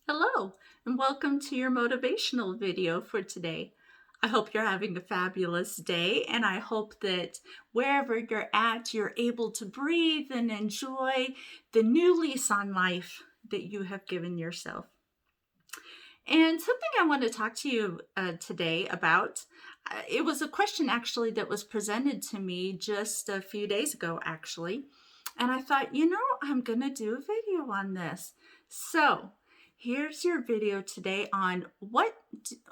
Hello, and welcome to your motivational video for today. I hope you're having a fabulous day, and I hope that wherever you're at, you're able to breathe and enjoy the new lease on life that you have given yourself. And something I want to talk to you today about, it was a question actually that was presented to me just a few days ago, actually. And I thought, I'm going to do a video on this. So here's your video today on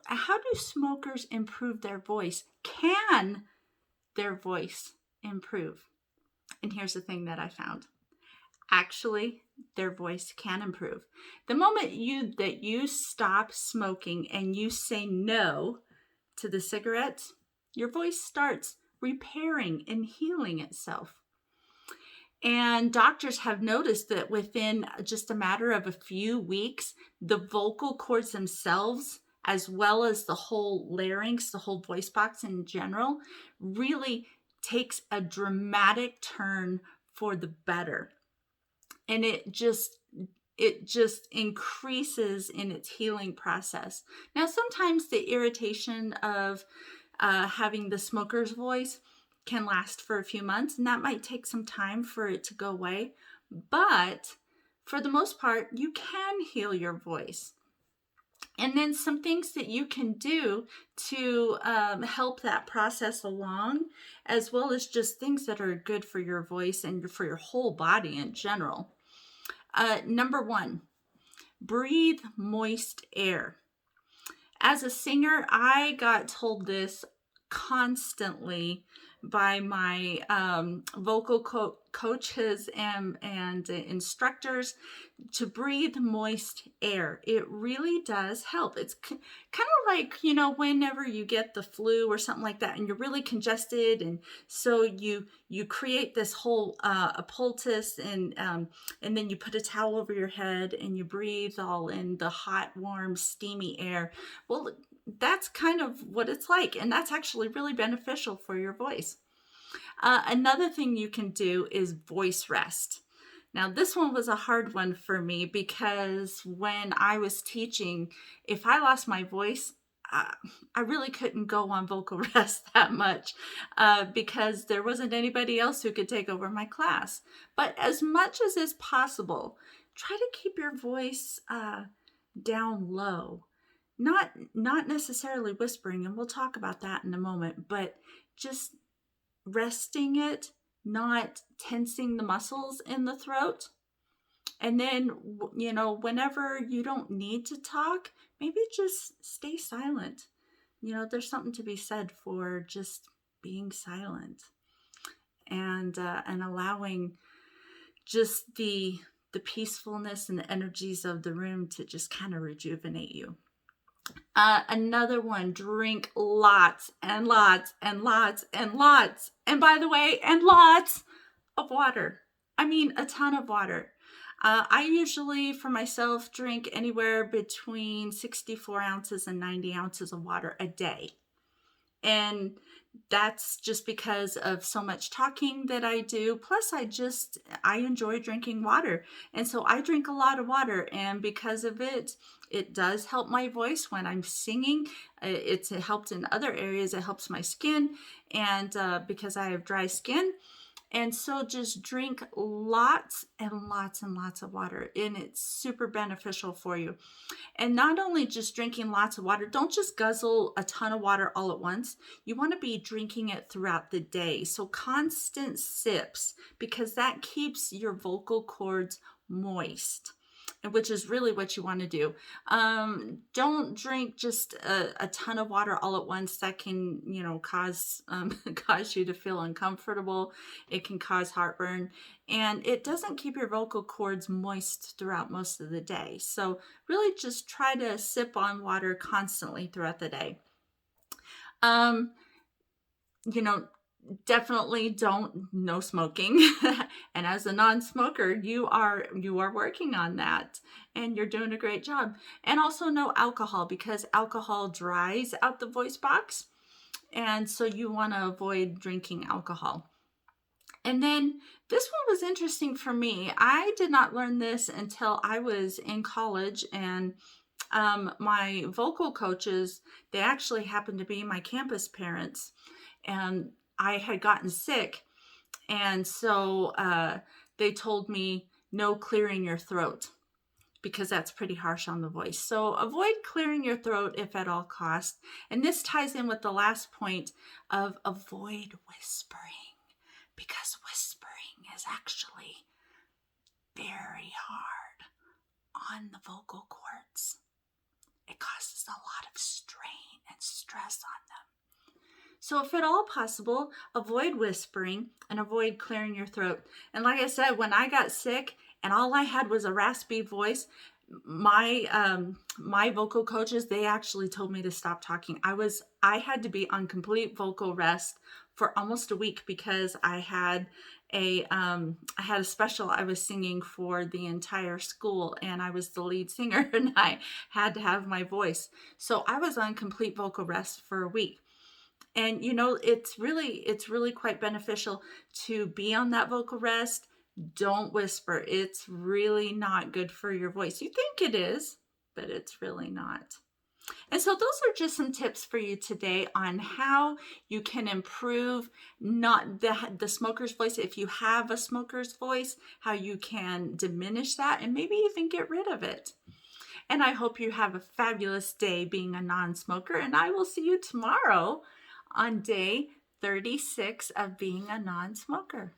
how do smokers improve their voice? Can their voice improve? And here's the thing that I found. Actually, their voice can improve. The moment you stop smoking and you say no to the cigarettes, your voice starts repairing and healing itself. And doctors have noticed that within just a matter of a few weeks, the vocal cords themselves, as well as the whole larynx, the whole voice box in general, really takes a dramatic turn for the better. And it just increases in its healing process. Now, sometimes the irritation of having the smoker's voice can last for a few months, and that might take some time for it to go away. But for the most part, you can heal your voice. And then some things that you can do to help that process along, as well as just things that are good for your voice and for your whole body in general. Number one, breathe moist air. As a singer, I got told this constantly by my vocal coaches and instructors to breathe moist air. It really does help. It's kind of like, whenever you get the flu or something like that and you're really congested, and so you create this whole a poultice, and then you put a towel over your head and you breathe all in the hot, warm, steamy air. Well, that's kind of what it's like, and that's actually really beneficial for your voice. Another thing you can do is voice rest. Now, this one was a hard one for me because when I was teaching, if I lost my voice, uh, I really couldn't go on vocal rest that much because there wasn't anybody else who could take over my class. But as much as is possible, try to keep your voice down low. Not necessarily whispering, and we'll talk about that in a moment, but just resting it, not tensing the muscles in the throat. And then, whenever you don't need to talk, maybe just stay silent. There's something to be said for just being silent and allowing just the peacefulness and the energies of the room to just kind of rejuvenate you. Another one, drink lots and lots and lots and lots, and by the way, and lots of water. I mean, a ton of water. I usually, for myself, drink anywhere between 64 ounces and 90 ounces of water a day. And that's just because of so much talking that I do. Plus, I enjoy drinking water. And so I drink a lot of water. And because of it, it does help my voice when I'm singing. It's helped in other areas. It helps my skin. And because I have dry skin, and so just drink lots and lots and lots of water, and it's super beneficial for you. And not only just drinking lots of water, don't just guzzle a ton of water all at once. You want to be drinking it throughout the day. So constant sips, because that keeps your vocal cords moist, which is really what you want to do. Don't drink just a ton of water all at once. That can, cause cause you to feel uncomfortable. It can cause heartburn, and it doesn't keep your vocal cords moist throughout most of the day. So really, just try to sip on water constantly throughout the day. Um, you know, Definitely don't no smoking. And as a non-smoker, you are working on that, and you're doing a great job. And also no alcohol, because alcohol dries out the voice box, and so you want to avoid drinking alcohol. And then this one was interesting for me. I did not learn this until I was in college, and my vocal coaches, they actually happened to be my campus parents, and I had gotten sick, and so they told me no clearing your throat because that's pretty harsh on the voice. So avoid clearing your throat if at all cost. And this ties in with the last point of avoid whispering, because whispering is actually very hard on the vocal cords. It causes a lot of strain and stress on them. So if at all possible, avoid whispering and avoid clearing your throat. And like I said, when I got sick and all I had was a raspy voice, my vocal coaches, they actually told me to stop talking. I had to be on complete vocal rest for almost a week because I had a special I was singing for the entire school, and I was the lead singer, and I had to have my voice. So I was on complete vocal rest for a week. And it's really quite beneficial to be on that vocal rest. Don't whisper. It's really not good for your voice. You think it is, but it's really not. And so those are just some tips for you today on how you can improve not the smoker's voice. If you have a smoker's voice, how you can diminish that and maybe even get rid of it. And I hope you have a fabulous day being a non-smoker, and I will see you tomorrow on day 36 of being a non-smoker.